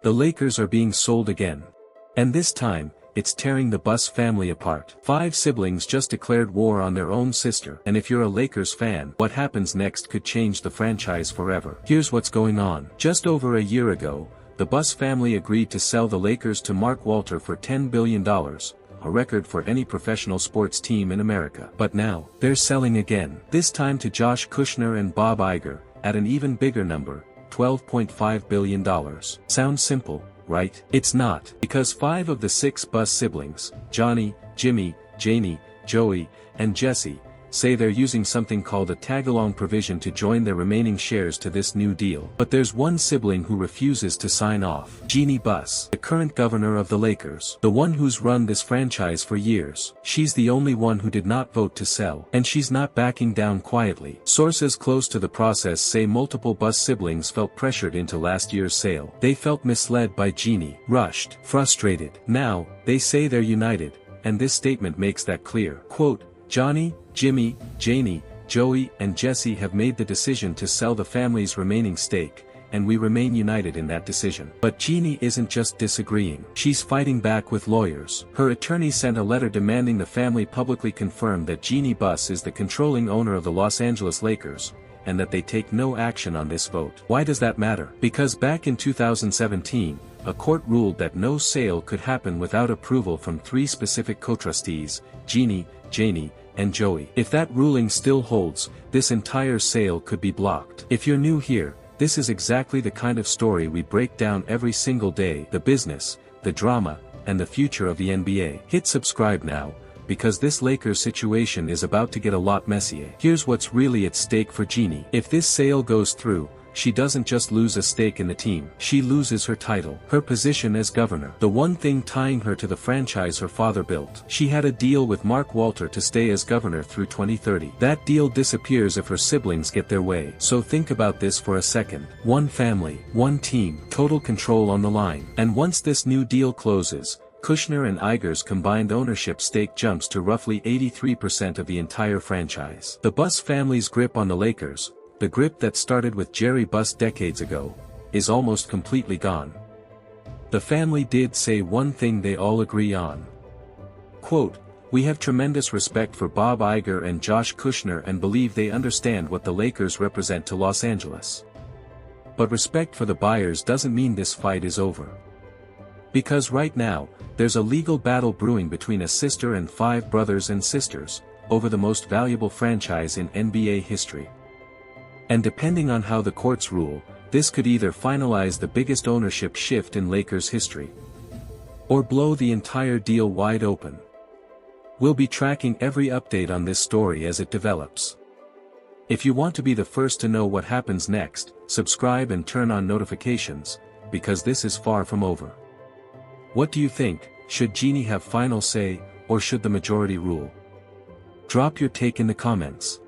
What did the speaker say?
The Lakers are being sold again. And this time, it's tearing the Buss family apart. 5 siblings just declared war on their own sister. And if you're a Lakers fan, what happens next could change the franchise forever. Here's what's going on. Just over a year ago, the Buss family agreed to sell the Lakers to Mark Walter for $10 billion, a record for any professional sports team in America. But now, they're selling again. This time to Josh Kushner and Bob Iger, at an even bigger number, $12.5 billion. Sounds simple, right? It's not. Because 5 of the 6 Buss siblings, Johnny, Jimmy, Janie, Joey, and Jesse, say they're using something called a tag-along provision to join their remaining shares to this new deal. But there's one sibling who refuses to sign off. Jeanie Buss, the current governor of the Lakers, the one who's run this franchise for years. She's the only one who did not vote to sell. And she's not backing down quietly. Sources close to the process say multiple Buss siblings felt pressured into last year's sale. They felt misled by Jeanie, rushed, frustrated. Now, they say they're united, and this statement makes that clear. Quote, Johnny, Jimmy, Janie, Joey, and Jesse have made the decision to sell the family's remaining stake, and we remain united in that decision. But Jeanie isn't just disagreeing. She's fighting back with lawyers. Her attorney sent a letter demanding the family publicly confirm that Jeanie Buss is the controlling owner of the Los Angeles Lakers, and that they take no action on this vote. Why does that matter? Because back in 2017, a court ruled that no sale could happen without approval from 3 specific co-trustees, Jeanie, Janie, and Joey. If that ruling still holds, this entire sale could be blocked. If you're new here, this is exactly the kind of story we break down every single day: the business, the drama, and the future of the NBA. Hit subscribe now, because this Lakers situation is about to get a lot messier. Here's what's really at stake for Jeanie. If this sale goes through, she doesn't just lose a stake in the team, she loses her title, her position as governor, the one thing tying her to the franchise her father built. She had a deal with Mark Walter to stay as governor through 2030. That deal disappears if her siblings get their way. So think about this for a second. One family, one team, total control on the line. And once this new deal closes, Kushner and Iger's combined ownership stake jumps to roughly 83% of the entire franchise. The Buss family's grip on the Lakers, the grip that started with Jeanie Buss decades ago, is almost completely gone. The family did say one thing they all agree on. Quote, we have tremendous respect for Bob Iger and Josh Kushner and believe they understand what the Lakers represent to Los Angeles. But respect for the buyers doesn't mean this fight is over. Because right now, there's a legal battle brewing between a sister and 5 brothers and sisters, over the most valuable franchise in NBA history. And depending on how the courts rule, this could either finalize the biggest ownership shift in Lakers history, or blow the entire deal wide open. We'll be tracking every update on this story as it develops. If you want to be the first to know what happens next, subscribe and turn on notifications, because this is far from over. What do you think? Should Jeanie have final say, or should the majority rule? Drop your take in the comments.